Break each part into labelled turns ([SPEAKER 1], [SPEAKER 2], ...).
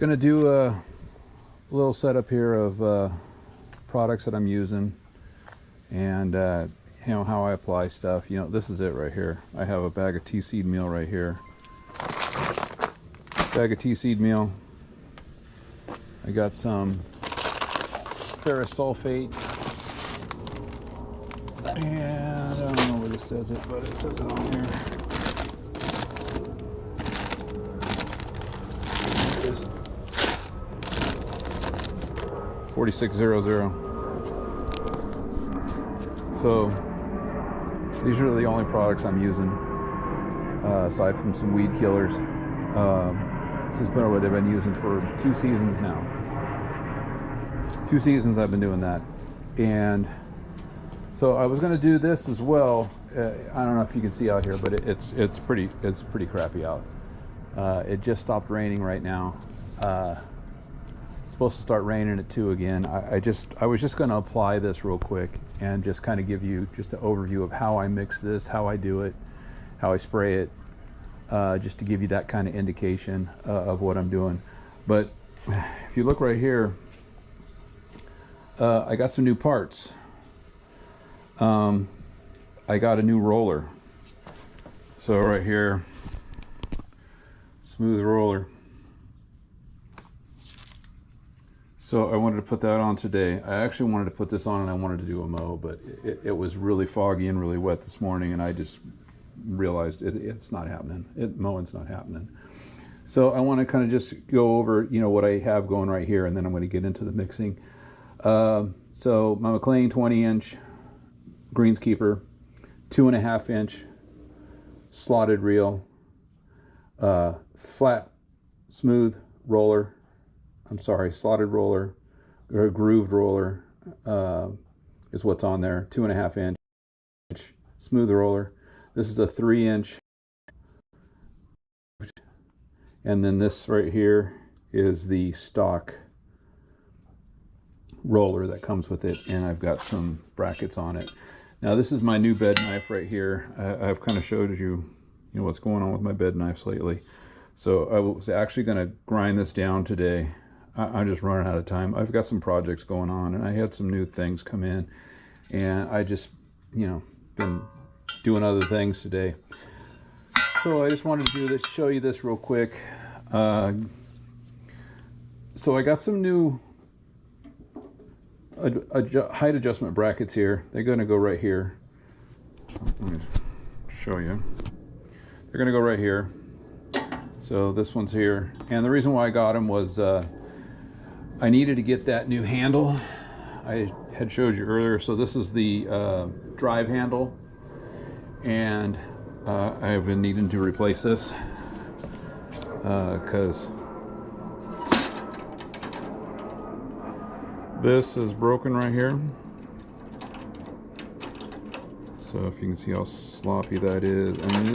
[SPEAKER 1] Gonna do a little setup here of products that I'm using, and you know, how I apply stuff. You know, this is it right here. I have a bag of tea seed meal right here. Bag of tea seed meal. I got some ferrous sulfate, and I don't know where this says it, but it says it on here. There it is. 4600. So these are the only products I'm using, aside from some weed killers. This has been what I've been using for 2 seasons now. 2 seasons I've been doing that. And so I was going to do this as well. I don't know if you can see out here, but it's pretty crappy out. It just stopped raining right now. It's supposed to start raining at 2 again. I was just going to apply this real quick and just kind of give you just an overview of how I mix this, how I do it, how I spray it, just to give you that kind of indication of what I'm doing. But if you look right here, I got some new parts. I got a new roller. So right here, smooth roller. So I wanted to put that on today. I actually wanted to put this on and I wanted to do a mow, but it was really foggy and really wet this morning, and I just realized it's not happening. Mowing's not happening. So I want to kind of just go over, you know, what I have going right here, and then I'm going to get into the mixing. So my McLean 20-inch greenskeeper, 2.5-inch slotted reel, flat, smooth roller. I'm sorry, slotted roller or grooved roller is what's on there. 2.5-inch smooth roller. This is a 3-inch, and then this right here is the stock roller that comes with it, and I've got some brackets on it. Now this is my new bed knife right here. I've kind of showed you know, what's going on with my bed knives lately. So I was actually going to grind this down today. I'm just running out of time. I've got some projects going on, and I had some new things come in, and I just, you know, been doing other things today. So I just wanted to do this, show you this real quick. So I got some new height adjustment brackets here. They're going to go right here. Let me show you. They're going to go right here. So this one's here, and the reason why I got them was I needed to get that new handle I had showed you earlier. So this is the drive handle, and I have been needing to replace this because this is broken right here. So if you can see how sloppy that is, I mean,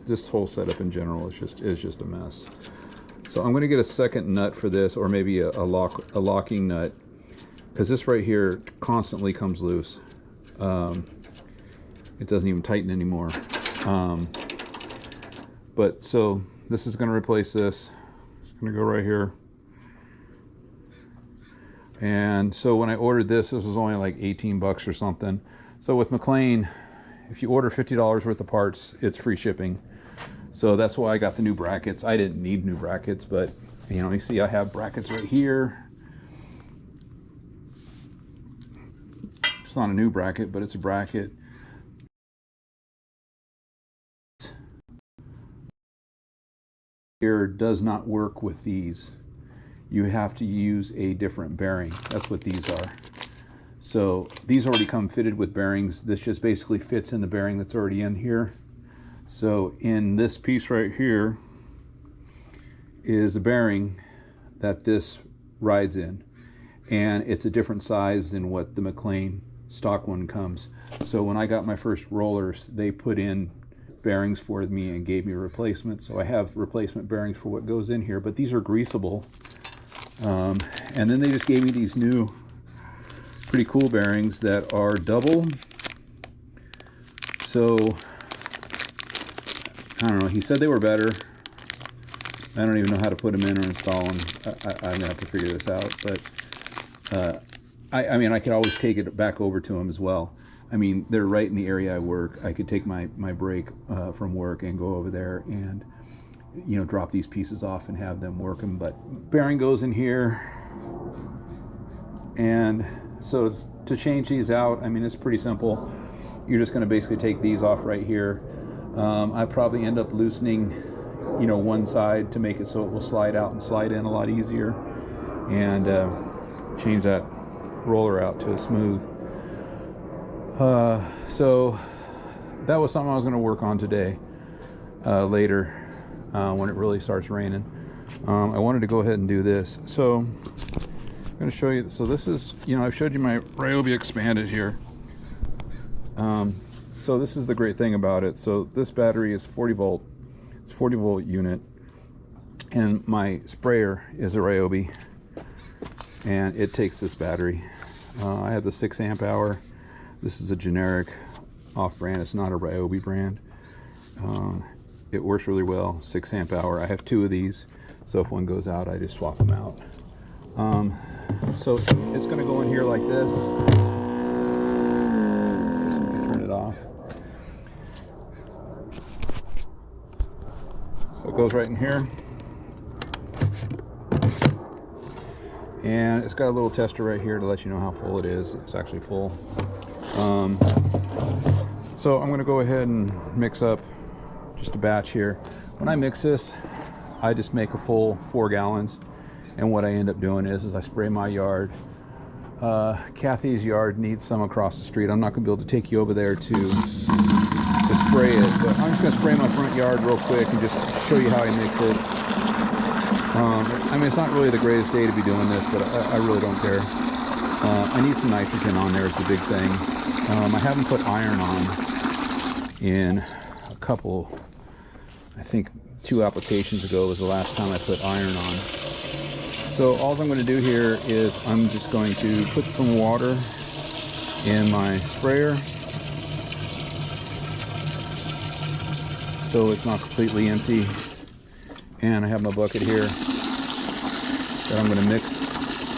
[SPEAKER 1] this whole setup in general is just a mess. So I'm going to get a second nut for this, or maybe a locking nut, because this right here constantly comes loose. It doesn't even tighten anymore. But so this is going to replace this. It's going to go right here. And so when I ordered this was only like 18 bucks or something. So with McLean, if you order $50 worth of parts, it's free shipping. So that's why I got the new brackets. I didn't need new brackets, but you know, you see I have brackets right here. It's not a new bracket, but it's a bracket. Here does not work with these. You have to use a different bearing. That's what these are. So these already come fitted with bearings. This just basically fits in the bearing that's already in here. So in this piece right here is a bearing that this rides in, and it's a different size than what the McLean stock one comes. So when I got my first rollers, they put in bearings for me and gave me a replacement. So I have replacement bearings for what goes in here, but these are greasable. And then they just gave me these new pretty cool bearings that are double. So I don't know, he said they were better. I don't even know how to put them in or install them. I'm gonna have to figure this out. But I mean, I could always take it back over to them as well. I mean, they're right in the area I work. I could take my break from work and go over there and, you know, drop these pieces off and have them work them. But bearing goes in here, and so to change these out, I mean, it's pretty simple. You're just going to basically take these off right here. I probably end up loosening, you know, one side to make it so it will slide out and slide in a lot easier, and change that roller out to a smooth. So that was something I was going to work on today, later, when it really starts raining. I wanted to go ahead and do this. So I'm going to show you. So this is, you know, I've showed you my Ryobi expanded here. So this is the great thing about it. So this battery is 40 volt. It's a 40 volt unit, and my sprayer is a Ryobi, and it takes this battery. I have the 6 amp hour. This is a generic off-brand. It's not a Ryobi brand. It works really well. 6 amp hour. I have 2 of these, so if one goes out, I just swap them out. So it's going to go in here like this. I guess I can turn it off. So it goes right in here, and it's got a little tester right here to let you know how full it is. It's actually full. So I'm going to go ahead and mix up just a batch here. When I mix this, I just make a full 4 gallons, and what I end up doing is I spray my yard. Kathy's yard needs some across the street. I'm not going to be able to take you over there to spray it, but I'm just going to spray my front yard real quick and just show you how I mix it. I mean, it's not really the greatest day to be doing this, but I really don't care. I need some nitrogen on there. It's the big thing. I haven't put iron on in a couple, I think 2 applications ago was the last time I put iron on. So all I'm going to do here is I'm just going to put some water in my sprayer, so it's not completely empty, and I have my bucket here that I'm going to mix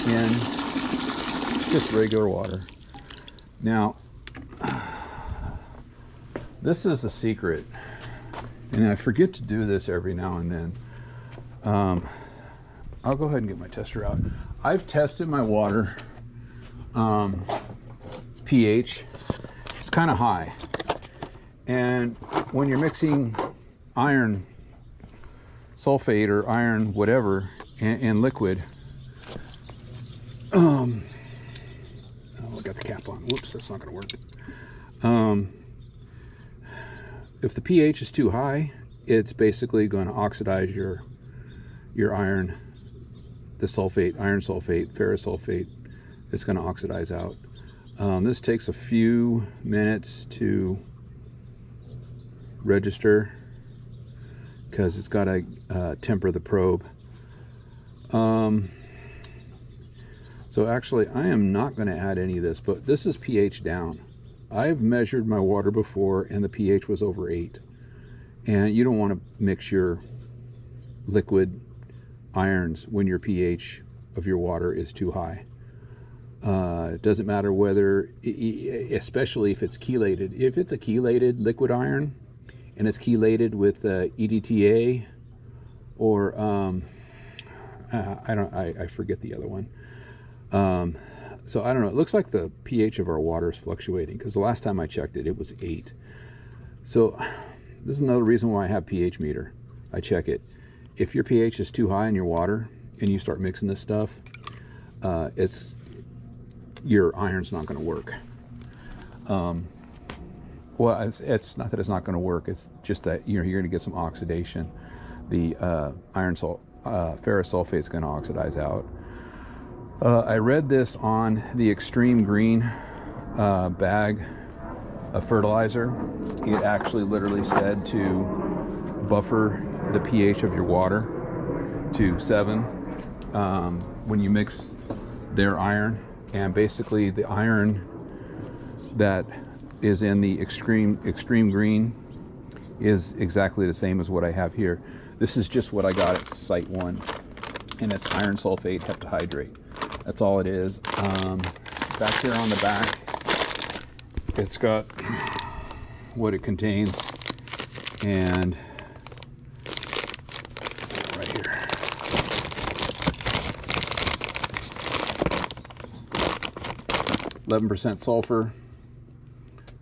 [SPEAKER 1] in just regular water. Now, this is the secret, and I forget to do this every now and then. I'll go ahead and get my tester out. I've tested my water. It's pH. It's kind of high, and when you're mixing iron sulfate or iron whatever and liquid, oh, I got the cap on. Whoops, that's not going to work. If the pH is too high, it's basically going to oxidize your iron, the sulfate, iron sulfate, ferrous sulfate. It's going to oxidize out. This takes a few minutes to register because it's got to temper the probe. So actually, I am not going to add any of this, but this is pH down. I've measured my water before, and the pH was over 8. And you don't want to mix your liquid irons when your pH of your water is too high. It doesn't matter whether, especially if it's chelated. If it's a chelated liquid iron, and it's chelated with EDTA, or I forget the other one. So I don't know. It looks like the pH of our water is fluctuating, because the last time I checked it, it was 8. So this is another reason why I have pH meter. I check it. If your pH is too high in your water and you start mixing this stuff, your iron's not going to work. Well, it's not that it's not going to work. It's just that you're going to get some oxidation. The ferrous sulfate is going to oxidize out. I read this on the Extreme Green bag of fertilizer. It actually literally said to buffer the pH of your water to 7 when you mix their iron. And basically the iron that is in the extreme green is exactly the same as what I have here. This is just what I got at Site 1, and it's iron sulfate heptahydrate. That's all it is. Back here on the back, it's got what it contains, and right here, 11% sulfur,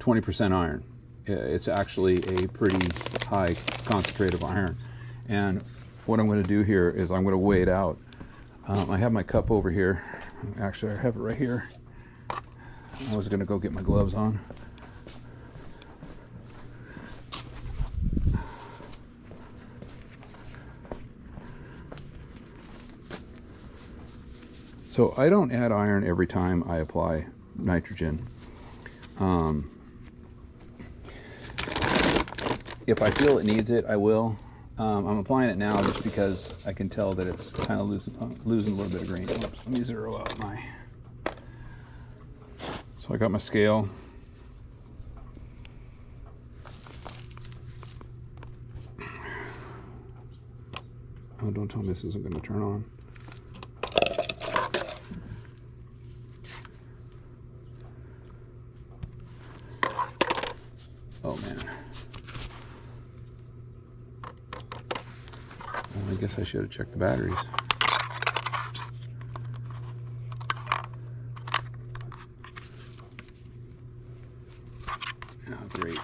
[SPEAKER 1] 20% iron. It's actually a pretty high concentrate of iron. And what I'm going to do here is I'm going to weigh it out. I have my cup over here. Actually, I have it right here. I was going to go get my gloves on. So I don't add iron every time I apply nitrogen. If I feel it needs it, I will. I'm applying it now just because I can tell that it's kind of losing a little bit of grain. Oops, let me zero out my... So I got my scale. Oh, don't tell me this isn't going to turn on. Oh man. Well, I guess I should have checked the batteries. Oh, great.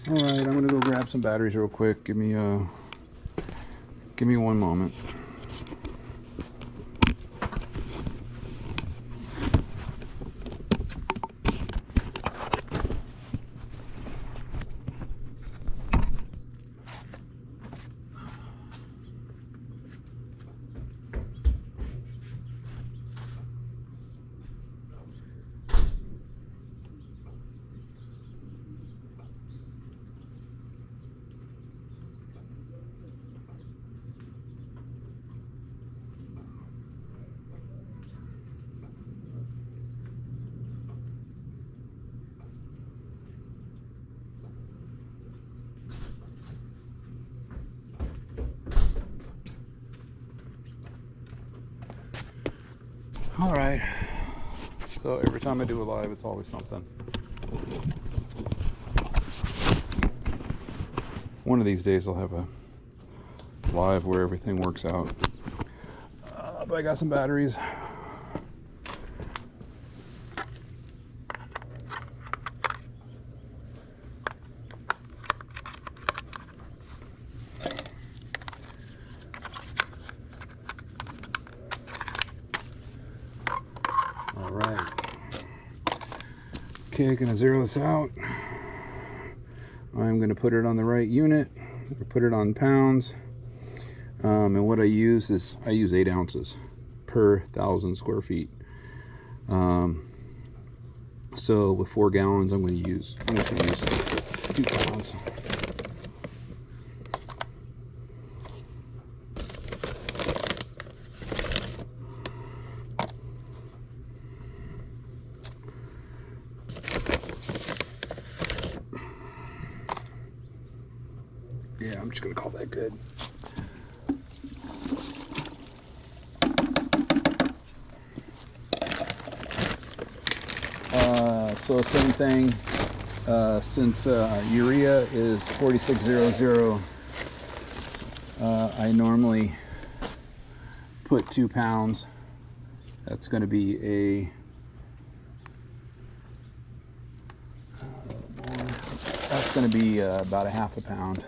[SPEAKER 1] All right, I'm gonna go grab some batteries real quick. Give me 1 moment. All right, so every time I do a live, it's always something. One of these days I'll have a live where everything works out. But I got some batteries. All right. Okay, gonna zero this out. I'm gonna put it on the right unit, or put it on pounds. And what I use is, I use 8 ounces per 1,000 square feet. So with 4 gallons, I'm going to use 2 pounds. Yeah, I'm just going to call that good. So same thing, since urea is 4600, I normally put 2 pounds. That's going to be a that's going to be about a half a pound.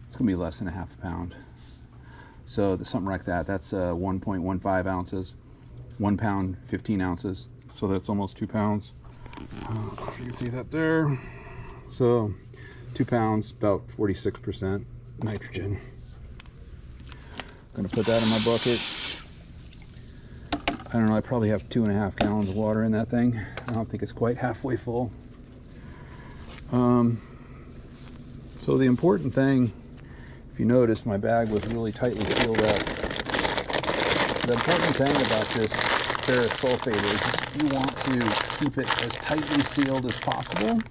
[SPEAKER 1] It's going to be less than a half a pound. So something like that. That's 1.15 ounces. 1 pound, 15 ounces. So that's almost 2 pounds. If you can see that there. So 2 pounds, about 46% nitrogen. I'm gonna put that in my bucket. I don't know, I probably have 2.5 gallons of water in that thing. I don't think it's quite halfway full. So the important thing, if you notice, my bag was really tightly sealed up. The important thing about this ferrous sulfate is you want to keep it as tightly sealed as possible,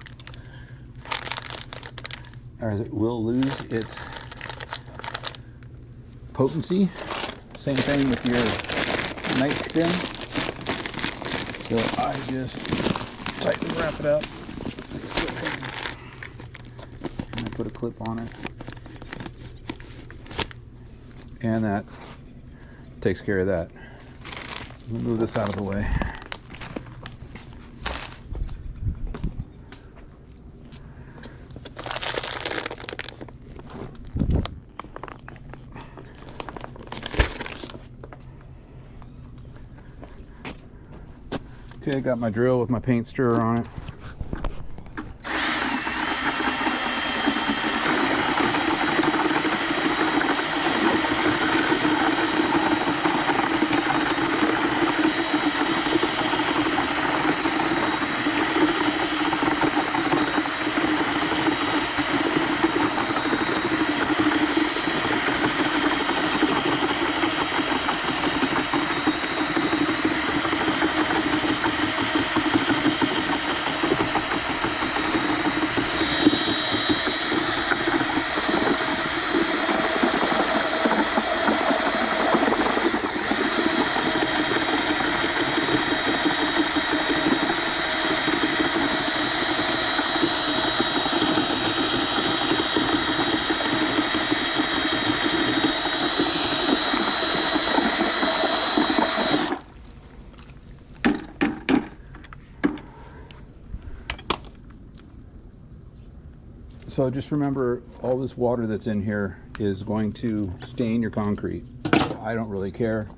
[SPEAKER 1] or it will lose its potency. Same thing with your nitrogen. So I just tightly wrap it up. This thing's still hanging. And I put a clip on it. And that takes care of that. So we'll move this out of the way. Okay, got my drill with my paint stirrer on it. So just remember, all this water that's in here is going to stain your concrete. I don't really care,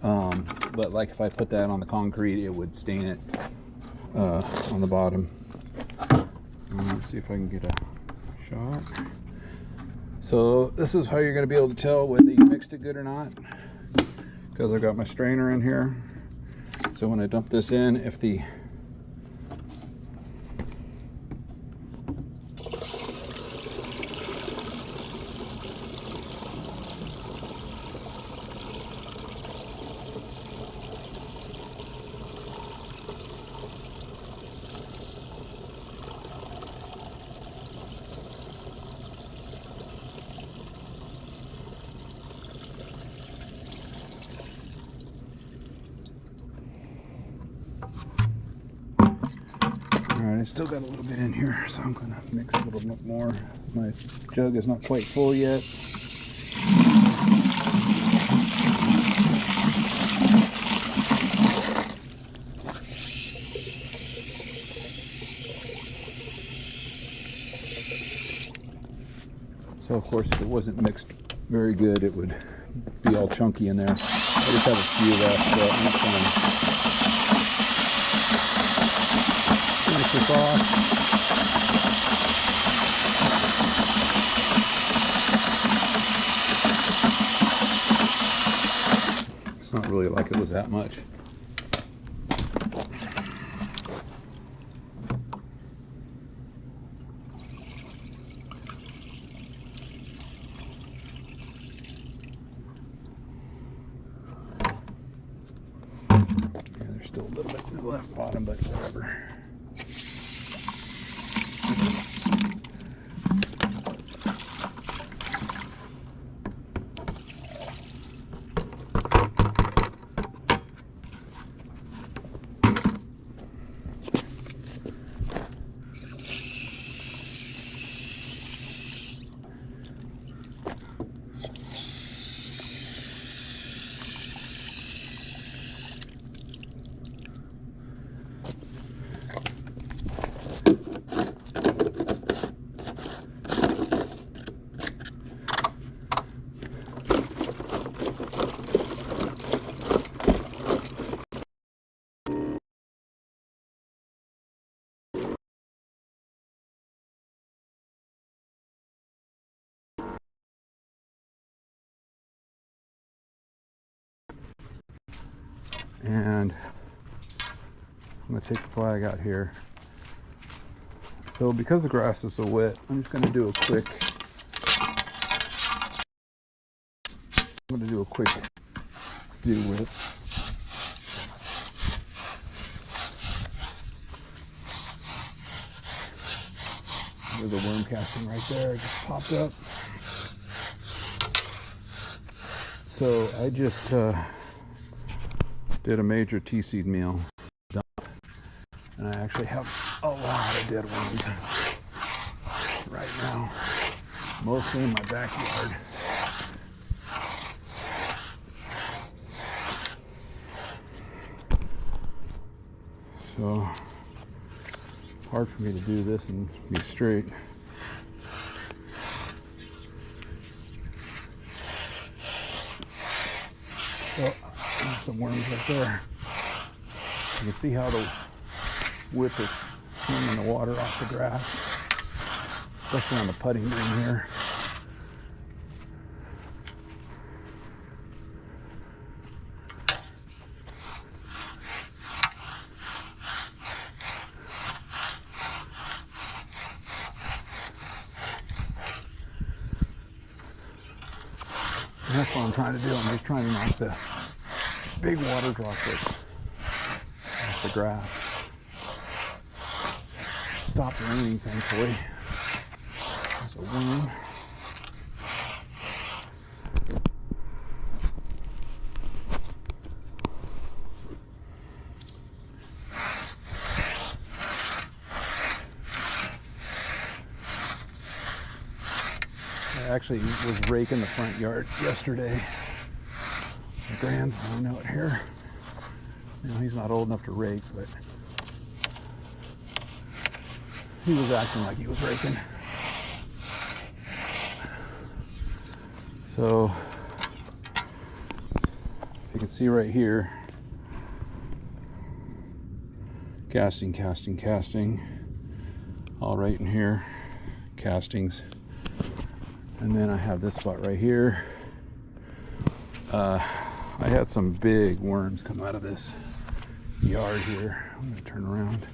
[SPEAKER 1] but like if I put that on the concrete, it would stain it on the bottom. Let's see if I can get a shot. So this is how you're going to be able to tell whether you mixed it good or not, because I've got my strainer in here. So when I dump this in, if the Alright, I still got a little bit in here, so I'm going to mix a little bit more. My jug is not quite full yet. So of course, if it wasn't mixed very good, it would be all chunky in there. I just have a few left, so I'm just going to finish this off. It's not really like it was that much. There's still a little bit in the left bottom, but whatever. And I'm going to take the flag out here. So because the grass is so wet, I'm just going to do a quick do with it. There's a worm casting right there. It just popped up. So I just did a major tea seed meal dump, and I actually have a lot of dead worms right now, mostly in my backyard. So hard for me to do this and be straight. So there's some worms right there. You can see how the whip is swinging the water off the grass, especially on the putting green here. And that's what I'm trying to do. I'm just trying to knock the big water droplets off the grass. Stopped raining, thankfully. There's a worm. I actually was raking the front yard yesterday. My grandson out here. You know, he's not old enough to rake, but he was acting like he was raking. So you can see right here, casting, all right in here, castings. And then I have this spot right here. I had some big worms come out of this yard here. I'm gonna turn around.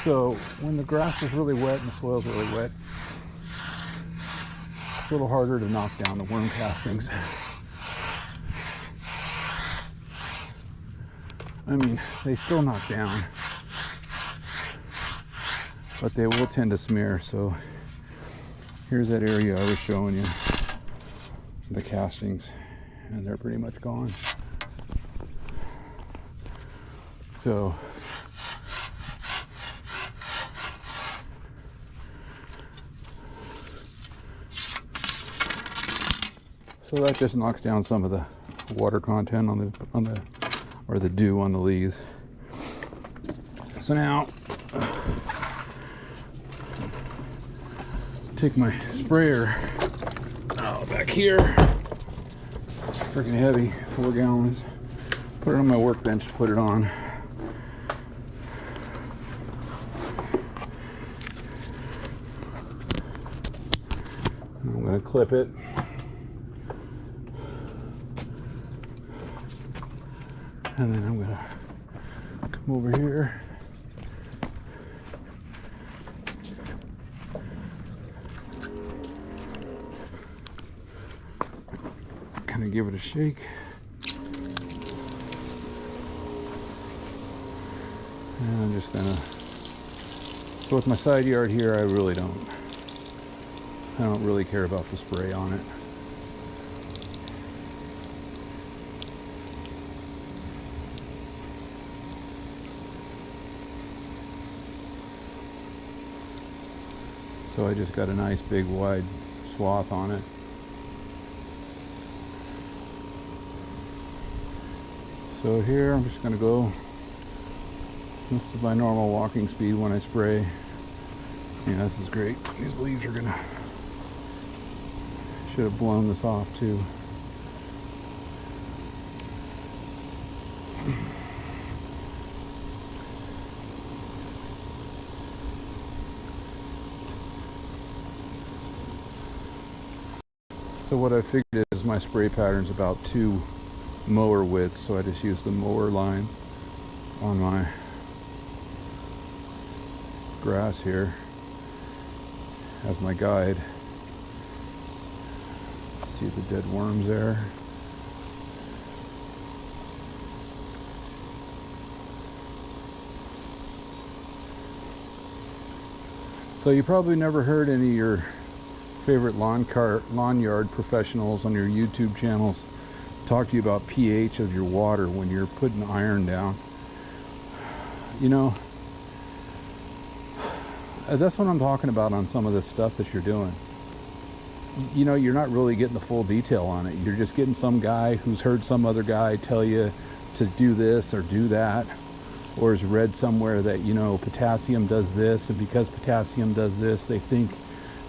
[SPEAKER 1] So when the grass is really wet and the soil's really wet, it's a little harder to knock down the worm castings. I mean, they still knock down, but they will tend to smear. So here's that area I was showing you, the castings, and they're pretty much gone. So that just knocks down some of the water content on the or the dew on the leaves. So now take my sprayer back here. It's freaking heavy, 4 gallons. Put it on my workbench, put it on. I'm gonna clip it. And then I'm gonna come over here. Kind of give it a shake. And I'm just gonna, so with my side yard here, I don't really care about the spray on it. So I just got a nice big wide swath on it. So here I'm just gonna go, this is my normal walking speed when I spray. Yeah, this is great. These leaves are gonna, should have blown this off too. So what I figured is my spray pattern's about 2 mower widths, so I just use the mower lines on my grass here as my guide. See the dead worms there. So you probably never heard any of your favorite lawn yard professionals on your YouTube channels talk to you about pH of your water when you're putting iron down. You know, that's what I'm talking about on some of this stuff that you're doing. You know, you're not really getting the full detail on it. You're just getting some guy who's heard some other guy tell you to do this or do that, or has read somewhere that, you know, potassium does this, and because potassium does this, they think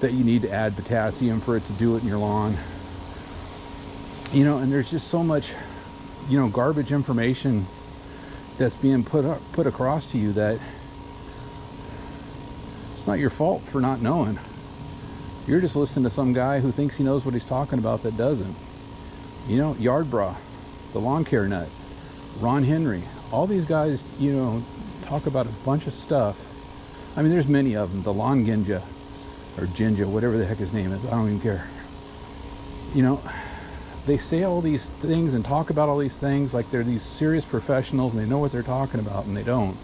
[SPEAKER 1] that you need to add potassium for it to do it in your lawn. You know, and there's just so much, you know, garbage information that's being put across to you that it's not your fault for not knowing. You're just listening to some guy who thinks he knows what he's talking about that doesn't. You know, Yard Bra, the Lawn Care Nut, Ron Henry, all these guys, you know, talk about a bunch of stuff. I mean, there's many of them. The Lawn Ginja, or Ginja, whatever the heck his name is, I don't even care. You know, they say all these things and talk about all these things like they're these serious professionals and they know what they're talking about, and they don't.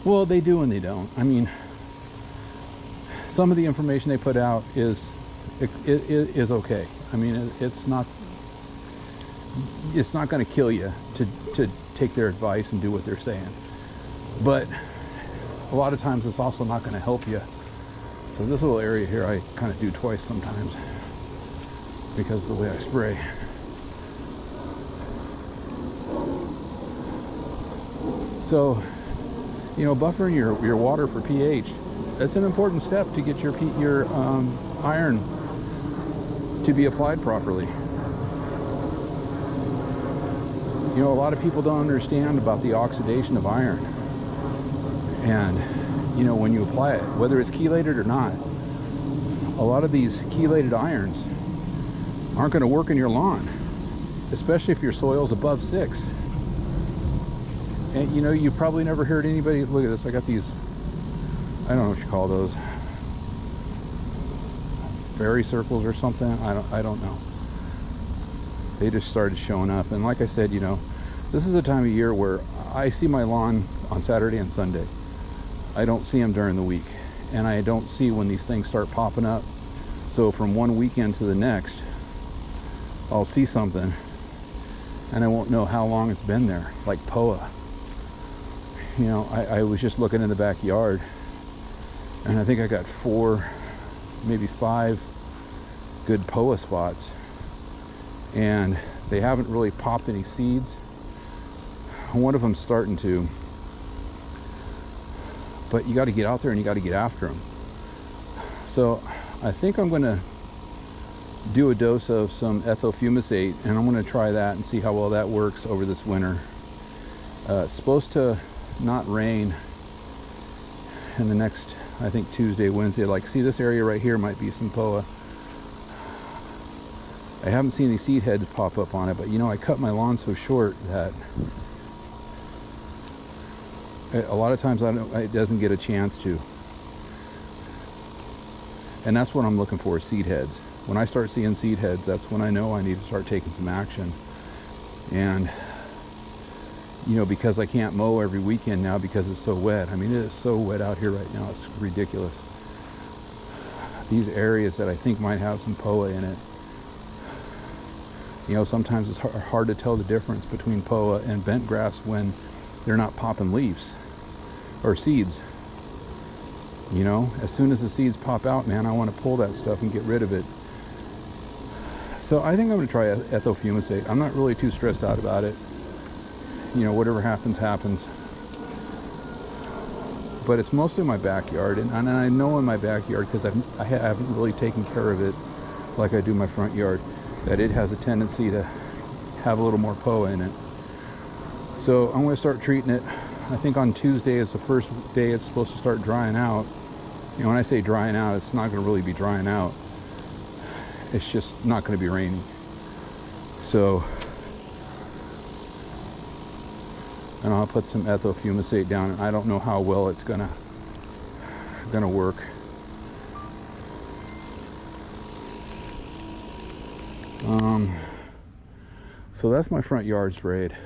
[SPEAKER 1] Well, they do and they don't. I mean, some of the information they put out is okay. I mean, it's not going to kill you to take their advice and do what they're saying, but a lot of times it's also not going to help you. So this little area here I kind of do twice sometimes because of the way I spray. So, you know, buffering your water for pH, that's an important step to get your iron to be applied properly. You know, a lot of people don't understand about the oxidation of iron. And, you know, when you apply it, whether it's chelated or not, a lot of these chelated irons aren't going to work in your lawn, especially if your soil's above 6. And, you know, you probably never heard anybody, look at this, I got these, I don't know what you call those, fairy circles or something, I don't know. They just started showing up. And like I said, you know, this is the time of year where I see my lawn on Saturday and Sunday. I don't see them during the week, and I don't see when these things start popping up. So from one weekend to the next, I'll see something and I won't know how long it's been there, like POA. You know, I was just looking in the backyard and I think I got 4, maybe 5 good POA spots, and they haven't really popped any seeds. One of them's starting to, but you got to get out there and you got to get after them. So I think I'm going to do a dose of some ethofumicate, and I'm going to try that and see how well that works over this winter. It's supposed to not rain in the next, I think, Tuesday, Wednesday. Like, see, this area right here might be some POA. I haven't seen any seed heads pop up on it, but you know, I cut my lawn so short that a lot of times it doesn't get a chance to. And that's what I'm looking for, seed heads. When I start seeing seed heads, that's when I know I need to start taking some action. And, you know, because I can't mow every weekend now because it's so wet. I mean, it is so wet out here right now, it's ridiculous. These areas that I think might have some POA in it, you know, sometimes it's hard to tell the difference between POA and bent grass when they're not popping leaves or seeds. You know, as soon as the seeds pop out, man, I want to pull that stuff and get rid of it. So I think I'm going to try ethofumicate. I'm not really too stressed out about it. You know, whatever happens, happens. But it's mostly my backyard, and I know in my backyard, because I haven't really taken care of it like I do my front yard, that it has a tendency to have a little more POA in it. So I'm going to start treating it. I think on Tuesday is the first day it's supposed to start drying out. You know, when I say drying out, it's not going to really be drying out. it's just not going to be raining. So, and I'll put some ethofumicate down, and I don't know how well it's gonna work. So that's my front yard sprayed.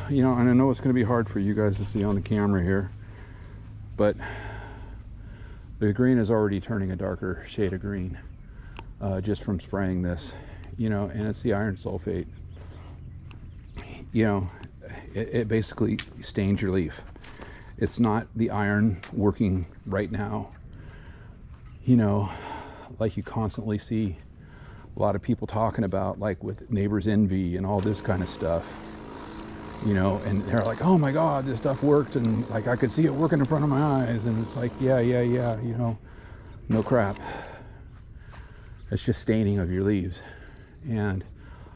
[SPEAKER 1] You know, and I know it's going to be hard for you guys to see on the camera here, but the green is already turning a darker shade of green just from spraying this, you know, and it's the iron sulfate. You know, it basically stains your leaf. It's not the iron working right now, you know, like you constantly see a lot of people talking about, like with neighbors envy and all this kind of stuff, you know, and they're like, oh my God, this stuff worked, and like I could see it working in front of my eyes, and it's like, yeah, you know, no crap. It's just staining of your leaves, and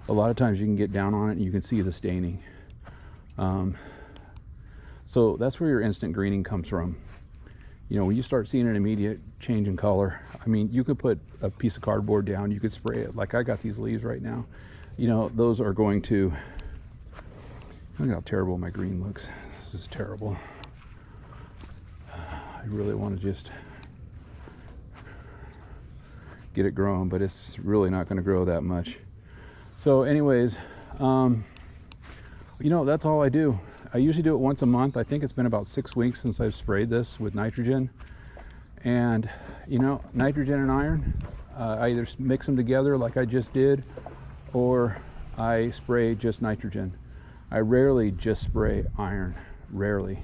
[SPEAKER 1] a lot of times you can get down on it and you can see the staining. So that's where your instant greening comes from. You know, when you start seeing an immediate change in color, I mean, you could put a piece of cardboard down, you could spray it. Like I got these leaves right now. You know, those are going to, look how terrible my green looks. This is terrible. I really want to just get it growing, but it's really not going to grow that much. So anyways, you know, that's all I do. I usually do it once a month. I think it's been about 6 weeks since I've sprayed this with nitrogen. And, you know, nitrogen and iron, I either mix them together like I just did, or I spray just nitrogen. I rarely just spray iron, rarely,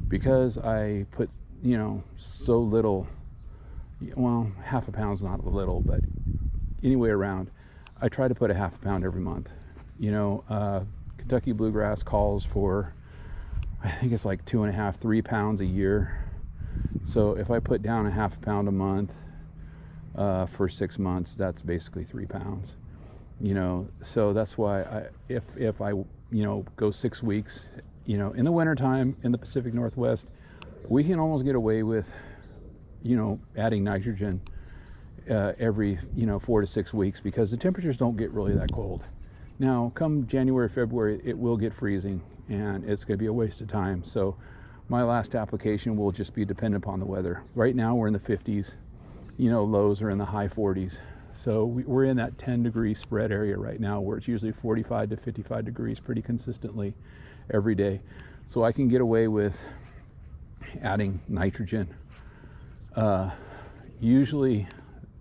[SPEAKER 1] because I put, you know, so little, well, half a pound's not little, but anyway around, I try to put a half a pound every month. You know, Kentucky bluegrass calls for, I think it's like 2.5, 3 pounds a year. So if I put down a half a pound a month for 6 months, that's basically 3 pounds. You know, so that's why if I, you know, go 6 weeks, you know, in the wintertime in the Pacific Northwest, we can almost get away with, you know, adding nitrogen every, you know, 4 to 6 weeks, because the temperatures don't get really that cold. Now, come January, February, it will get freezing, and it's going to be a waste of time. So my last application will just be dependent upon the weather. Right now, we're in the 50s. You know, lows are in the high 40s. So we're in that 10-degree spread area right now, where it's usually 45 to 55 degrees pretty consistently every day. So I can get away with adding nitrogen usually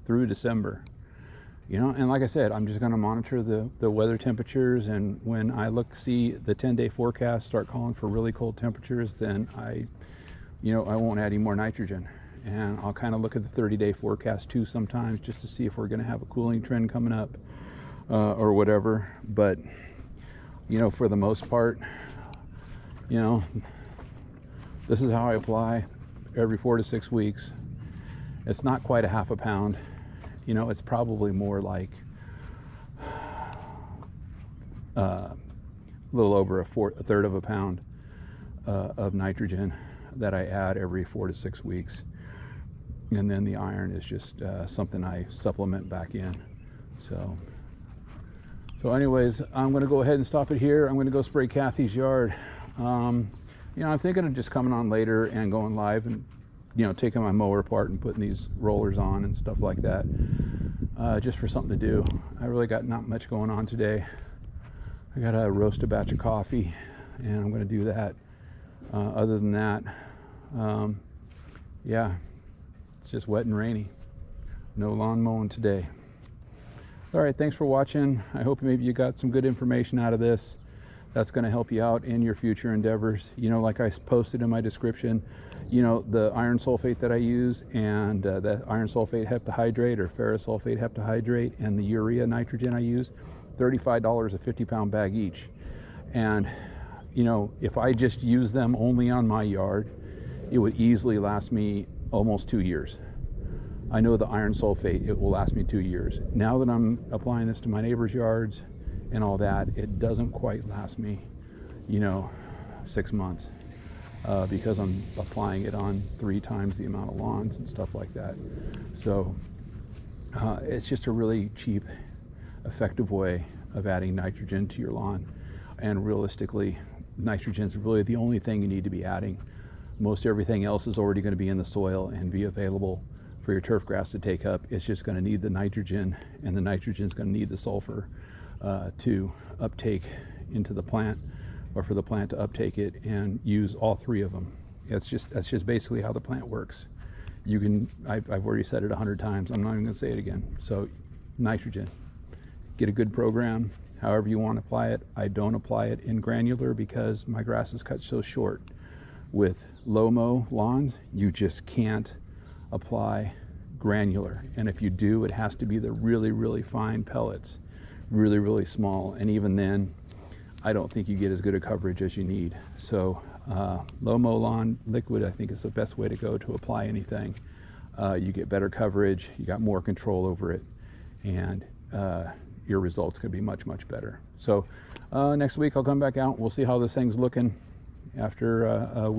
[SPEAKER 1] through December. You know, and like I said, I'm just going to monitor the weather temperatures, and when I see the 10-day forecast start calling for really cold temperatures, then I won't add any more nitrogen. And I'll kind of look at the 30-day forecast too sometimes, just to see if we're going to have a cooling trend coming up or whatever. But, you know, for the most part, you know, this is how I apply every 4 to 6 weeks. It's not quite a half a pound. You know, it's probably more like a little over a third of a pound of nitrogen that I add every 4 to 6 weeks. And then the iron is just something I supplement back in. So anyways, I'm going to go ahead and stop it here. I'm going to go spray Kathy's yard. You know, I'm thinking of just coming on later and going live and, you know, taking my mower apart and putting these rollers on and stuff like that, just for something to do. I really got not much going on today. I got to roast a batch of coffee, and I'm going to do that. Other than that, yeah, it's just wet and rainy. No lawn mowing today. All right, thanks for watching. I hope maybe you got some good information out of this. That's going to help you out in your future endeavors. You know, like I posted in my description, you know, the iron sulfate that I use, and the iron sulfate heptahydrate or ferrous sulfate heptahydrate, and the urea nitrogen I use, $35 a 50-pound bag each. And, you know, if I just use them only on my yard, it would easily last me almost 2 years. I know the iron sulfate, it will last me 2 years. Now that I'm applying this to my neighbors' yards and all that, it doesn't quite last me, you know, 6 months, because I'm applying it on 3 times the amount of lawns and stuff like that. So It's just a really cheap, effective way of adding nitrogen to your lawn. And realistically, nitrogen is really the only thing you need to be adding. Most everything else is already going to be in the soil and be available for your turf grass to take up. It's just going to need the nitrogen, and the nitrogen is going to need the sulfur to uptake into the plant, or for the plant to uptake it and use all three of them. That's just basically how the plant works. You can, I've already said it 100 times, I'm not even going to say it again. So nitrogen, get a good program however you want to apply it. I don't apply it in granular because my grass is cut so short. With low mow lawns, you just can't apply granular, and if you do, it has to be the really, really fine pellets, really, really small, and even then I don't think you get as good a coverage as you need. So low mow lawn liquid, I think, is the best way to go to apply anything. You get better coverage, you got more control over it, and your results can be much, much better. So next week I'll come back out, we'll see how this thing's looking after a week.